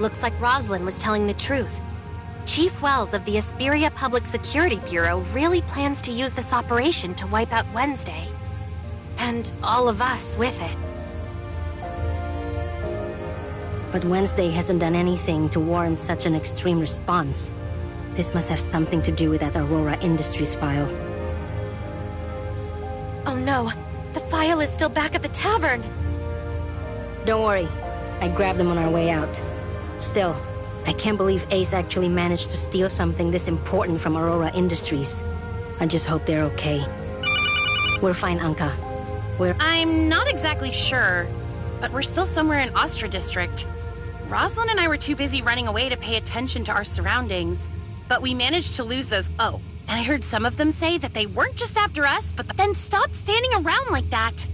Looks like Roslyn was telling the truth. Chief Wells of the Asperia Public Security Bureau really plans to use this operation to wipe out Wednesday. And all of us with it. But Wednesday hasn't done anything to warrant such an extreme response. This must have something to do with that Aurora Industries file. Oh no, the file is still back at the tavern! Don't worry, I grabbed them on our way out. Still, I can't believe Ace actually managed to steal something this important from Aurora Industries. I just hope they're okay. We're fine, Anka. I'm not exactly sure, but we're still somewhere in Astra District. Roslyn and I were too busy running away to pay attention to our surroundings, but we managed to lose those. Oh, and I heard some of them say that they weren't just after us, but then stop standing around like that.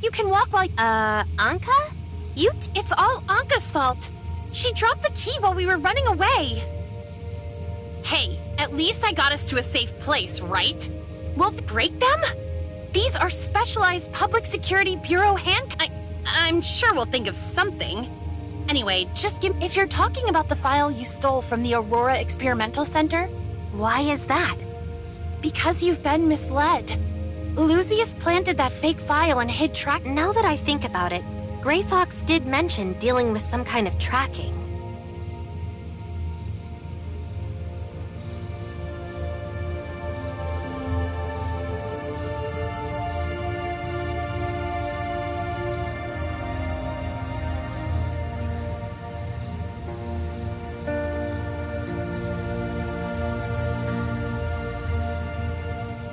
You can walk while... Anka? It's all Anka's fault. She dropped the key while we were running away. Hey, at least I got us to a safe place, right? Will they break them? These are specialized Public Security Bureau I'm sure we'll think of something. Anyway, just give... If you're talking about the file you stole from the Aurora Experimental Center, Why is that? because you've been misled. Lucius planted that fake file and hid track... Now that I think about it, Gray Fox did mention dealing with some kind of tracking.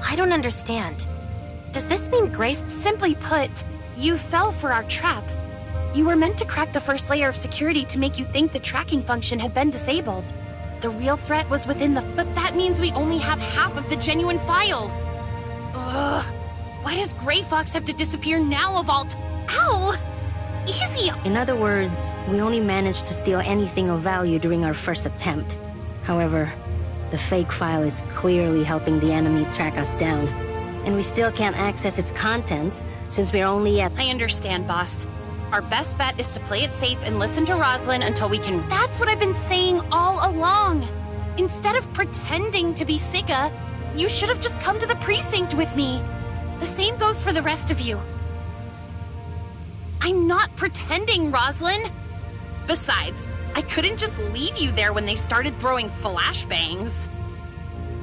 I don't understand. Does this mean Gray... Simply put, you fell for our trap. You were meant to crack the first layer of security to make you think the tracking function had been disabled. The real threat was within the... But that means we only have half of the genuine file. Ugh. Why does Gray Fox have to disappear now of all... Ow! Easy! In other words, we only managed to steal anything of value during our first attempt. However, the fake file is clearly helping the enemy track us down. And we still can't access its contents, since we're only at... I understand, boss. Our best bet is to play it safe and listen to Roslyn until we can... That's what I've been saying all along! Instead of pretending to be Sika, you should have just come to the precinct with me. The same goes for the rest of you. I'm not pretending, Roslyn! Besides, I couldn't just leave you there when they started throwing flashbangs.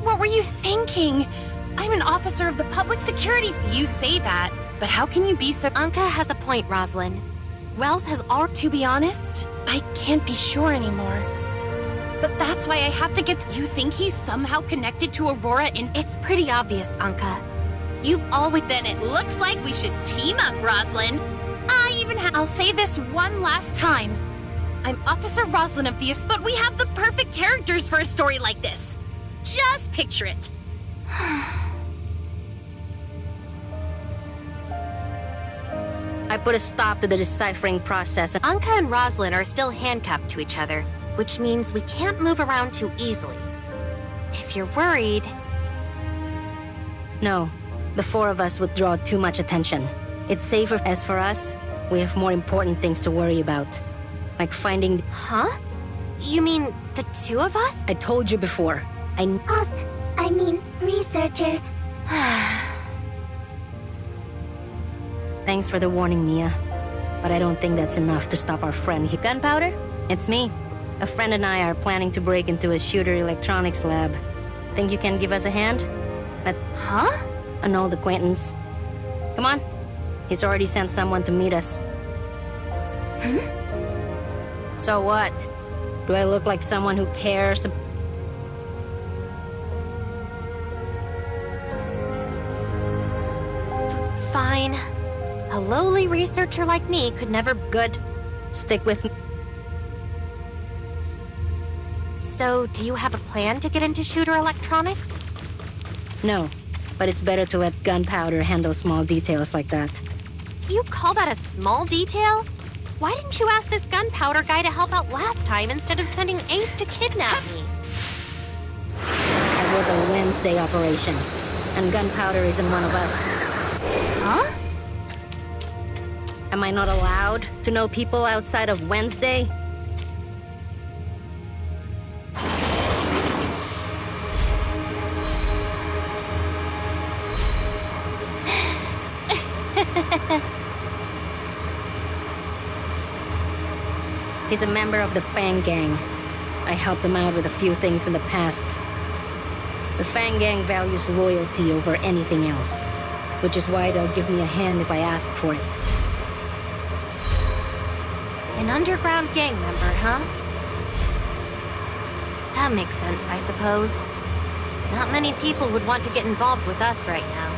What were you thinking? I'm an officer of the public security. You say that, but how can you be so... Anka has a point, Roslyn. Wells has all... To be honest, I can't be sure anymore. But that's why I have to get... You think he's somehow connected to Aurora in... It's pretty obvious, Anka. You've always... Then it looks like we should team up, Roslyn. I'll say this one last time. I'm Officer Roslyn of the... But we have the perfect characters for a story like this. Just picture it. I put a stop to the deciphering process. Anka and Roslyn are still handcuffed to each other, which means we can't move around too easily. If you're worried... No, the four of us would draw too much attention. It's safer. As for us, we have more important things to worry about. Like finding... Huh? You mean the two of us? I told you before. Researcher. Thanks for the warning, Mia. But I don't think that's enough to stop our friend here. Gunpowder? It's me. A friend and I are planning to break into a shooter electronics lab. Think you can give us a hand? Let's... Huh? An old acquaintance. Come on. He's already sent someone to meet us. So what? Do I look like someone who cares? Fine. A lowly researcher like me could never... Good. Stick with me. So, do you have a plan to get into shooter electronics? No, but it's better to let Gunpowder handle small details like that. You call that a small detail? Why didn't you ask this Gunpowder guy to help out last time instead of sending Ace to kidnap me? It was a Wednesday operation, and Gunpowder isn't one of us. Huh? Am I not allowed to know people outside of Wednesday? He's a member of the Fang Gang. I helped him out with a few things in the past. The Fang Gang values loyalty over anything else, which is why they'll give me a hand if I ask for it. An underground gang member, huh? That makes sense, I suppose. Not many people would want to get involved with us right now.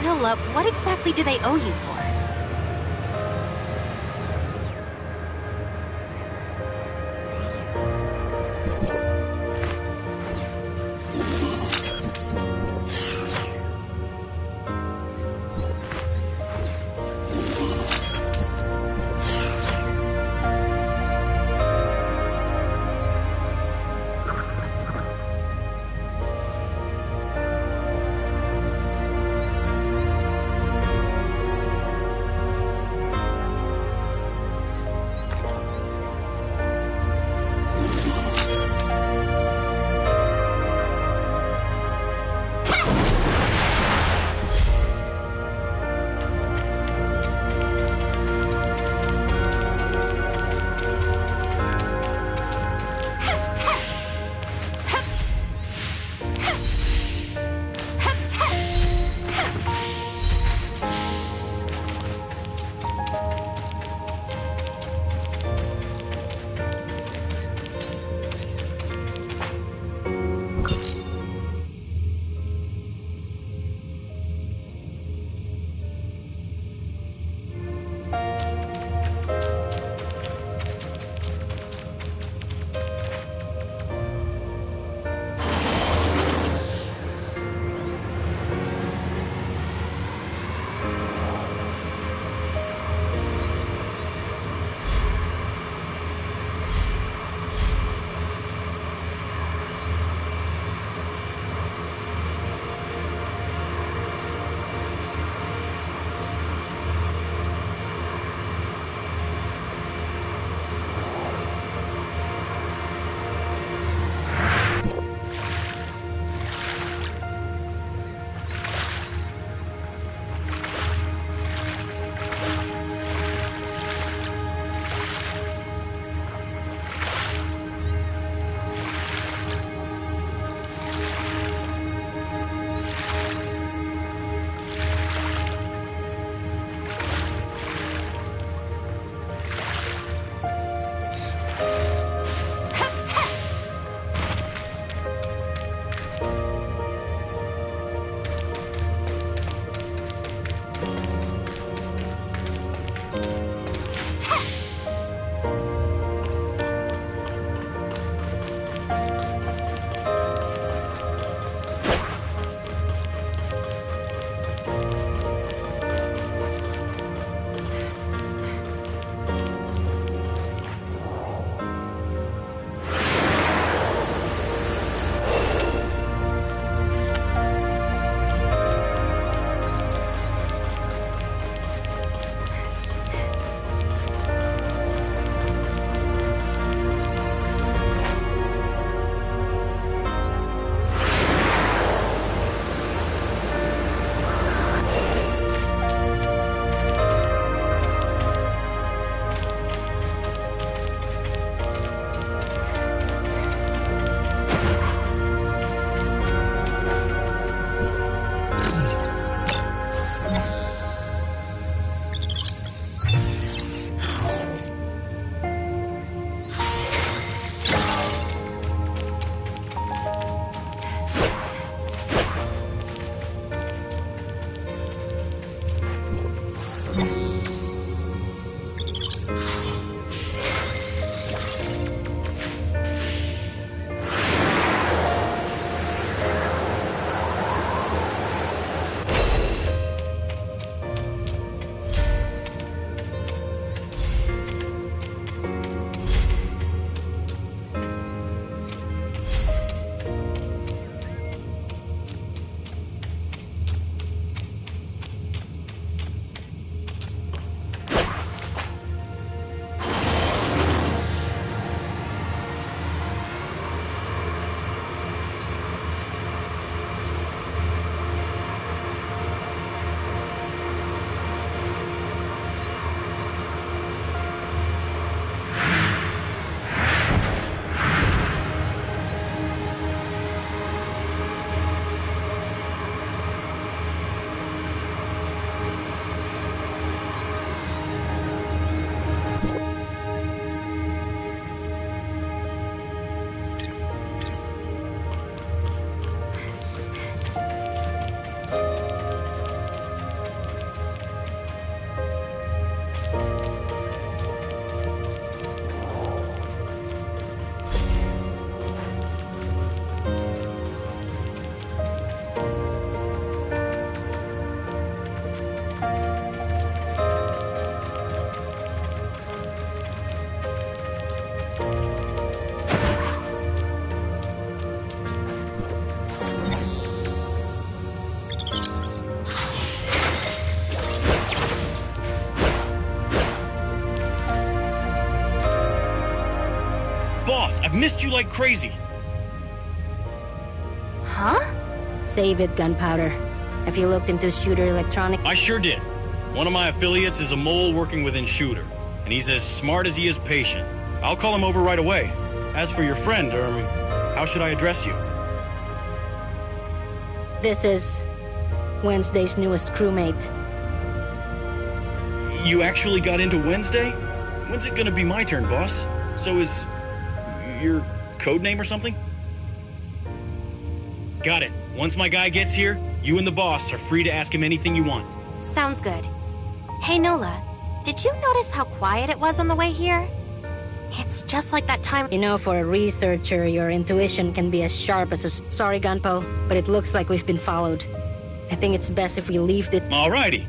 Nola, what exactly do they owe you for? I've missed you like crazy. Huh? Save it, Gunpowder. Have you looked into Shooter Electronics? I sure did. One of my affiliates is a mole working within Shooter, and he's as smart as he is patient. I'll call him over right away. As for your friend, how should I address you? This is Wednesday's newest crewmate. You actually got into Wednesday? When's it gonna be my turn, boss? So is your code name or something? Got it. Once my guy gets here, you and the boss are free to ask him anything you want. Sounds good. Hey, Nola, did you notice how quiet it was on the way here? It's just like that time— You know, for a researcher, your intuition can be as sharp as a... Sorry, Gunpo, but it looks like we've been followed. I think it's best if we leave the... Alrighty.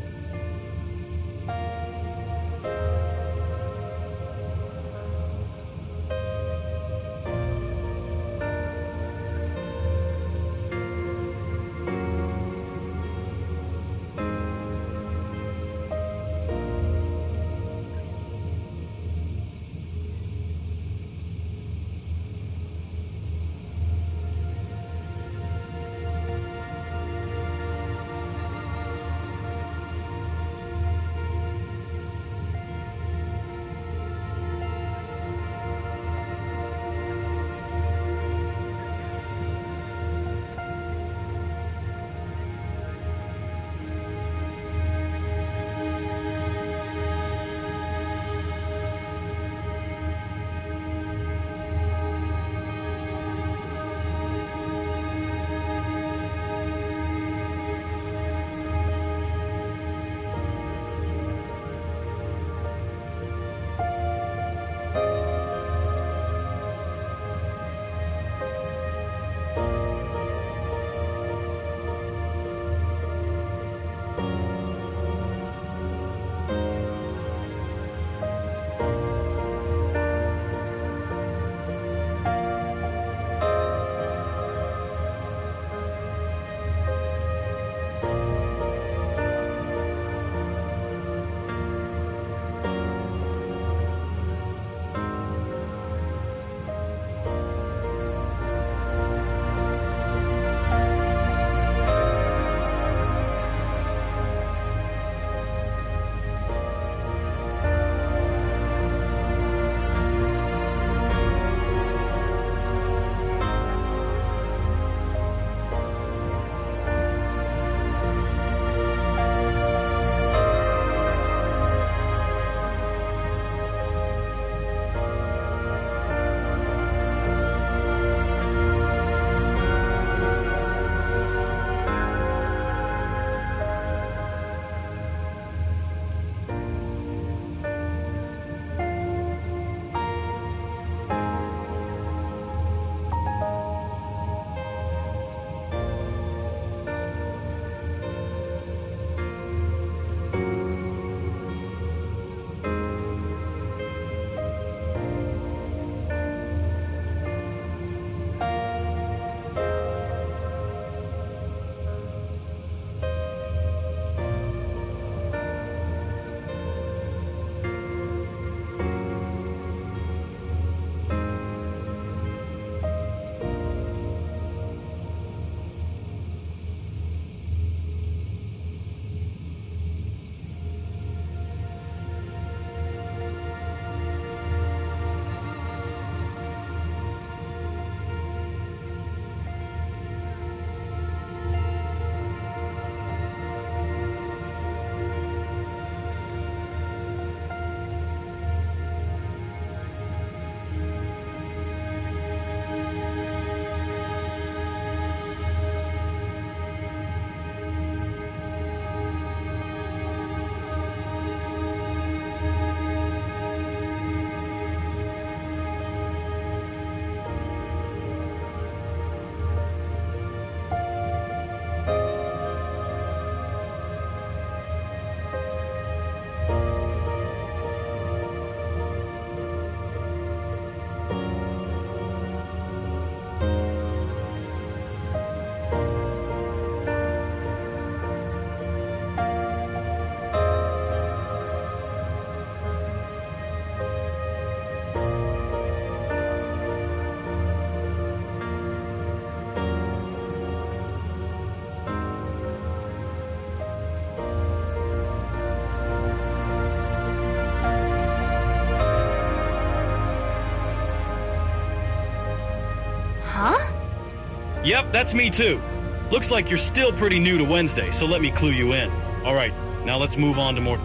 Yep, that's me too. Looks like you're still pretty new to Wednesday, so let me clue you in. All right, now let's move on to more...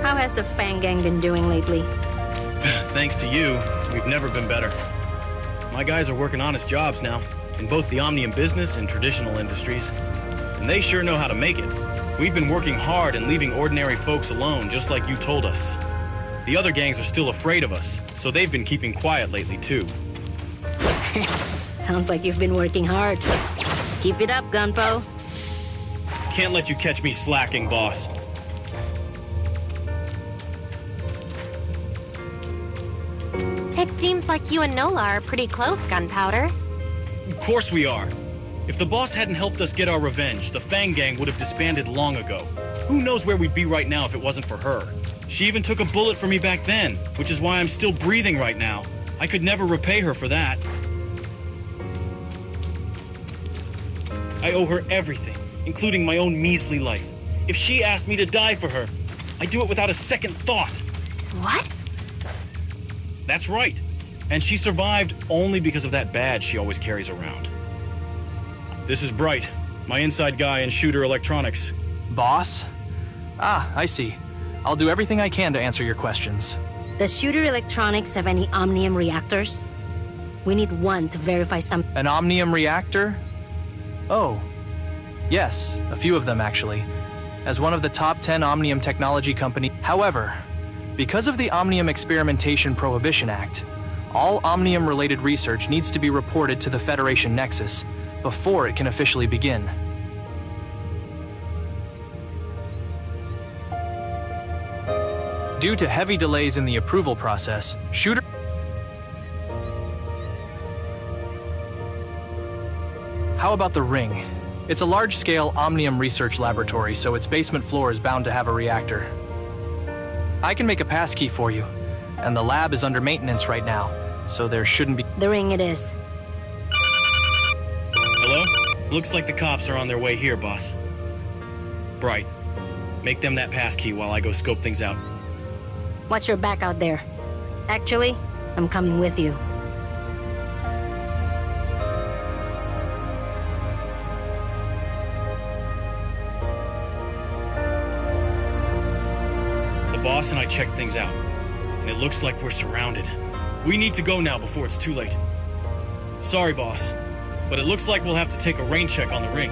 How has the Fang Gang been doing lately? Thanks to you, we've never been better. My guys are working honest jobs now, in both the Omnium business and traditional industries. And they sure know how to make it. We've been working hard and leaving ordinary folks alone, just like you told us. The other gangs are still afraid of us, so they've been keeping quiet lately too. Sounds like you've been working hard. Keep it up, Gunpo. Can't let you catch me slacking, boss. It seems like you and Nola are pretty close, Gunpowder. Of course we are. If the boss hadn't helped us get our revenge, the Fang Gang would have disbanded long ago. Who knows where we'd be right now if it wasn't for her? She even took a bullet for me back then, which is why I'm still breathing right now. I could never repay her for that. I owe her everything, including my own measly life. If she asked me to die for her, I'd do it without a second thought. What? That's right. And she survived only because of that badge she always carries around. This is Bright, my inside guy in Shooter Electronics. Boss? Ah, I see. I'll do everything I can to answer your questions. Does Shooter Electronics have any Omnium reactors? We need one to verify some... An Omnium reactor? Oh. Yes, a few of them actually. As one of the top 10 Omnium technology companies. However, because of the Omnium Experimentation Prohibition Act, all Omnium-related research needs to be reported to the Federation Nexus before it can officially begin. Due to heavy delays in the approval process, Shooter... How about the Ring? It's a large-scale Omnium research laboratory, so its basement floor is bound to have a reactor. I can make a passkey for you, and the lab is under maintenance right now, so there shouldn't be... The Ring it is. Hello? Looks like the cops are on their way here, boss. Bright, make them that passkey while I go scope things out. Watch your back out there. Actually, I'm coming with you. The boss and I checked things out, and it looks like we're surrounded. We need to go now before it's too late. Sorry, boss, but it looks like we'll have to take a rain check on the Ring.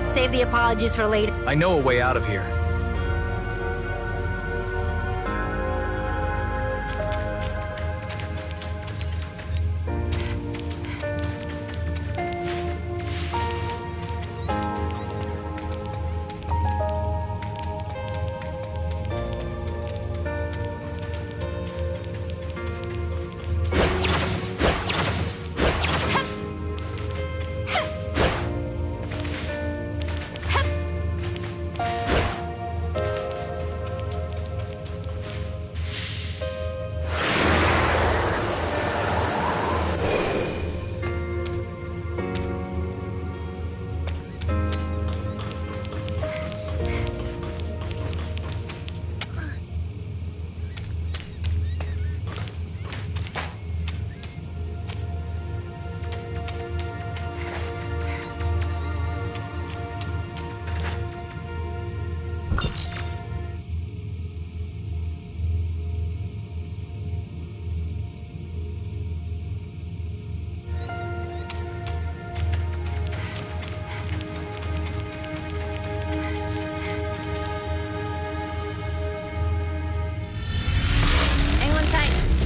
Save the apologies for later. I know a way out of here.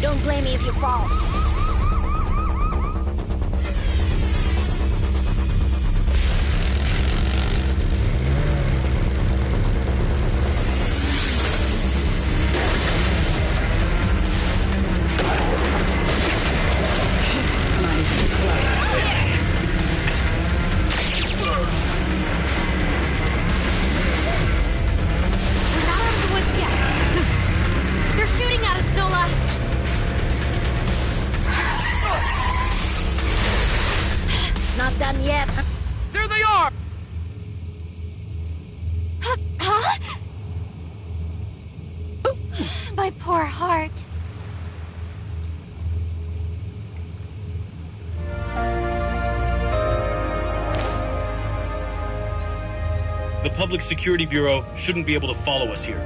Don't blame me if you fall. We're not out of the woods yet. They're shooting at us, Nola. My poor heart. The Public Security Bureau shouldn't be able to follow us here.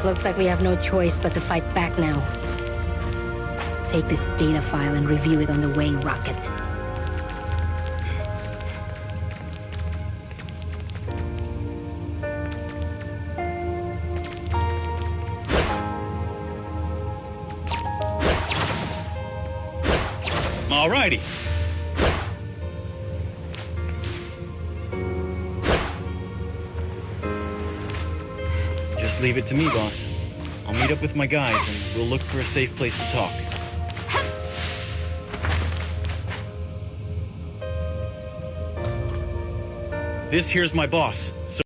Looks like we have no choice but to fight back now. Take this data file and review it on the way, Rocket. Alrighty. Just leave it to me, boss. I'll meet up with my guys and we'll look for a safe place to talk. This here's my boss, Sir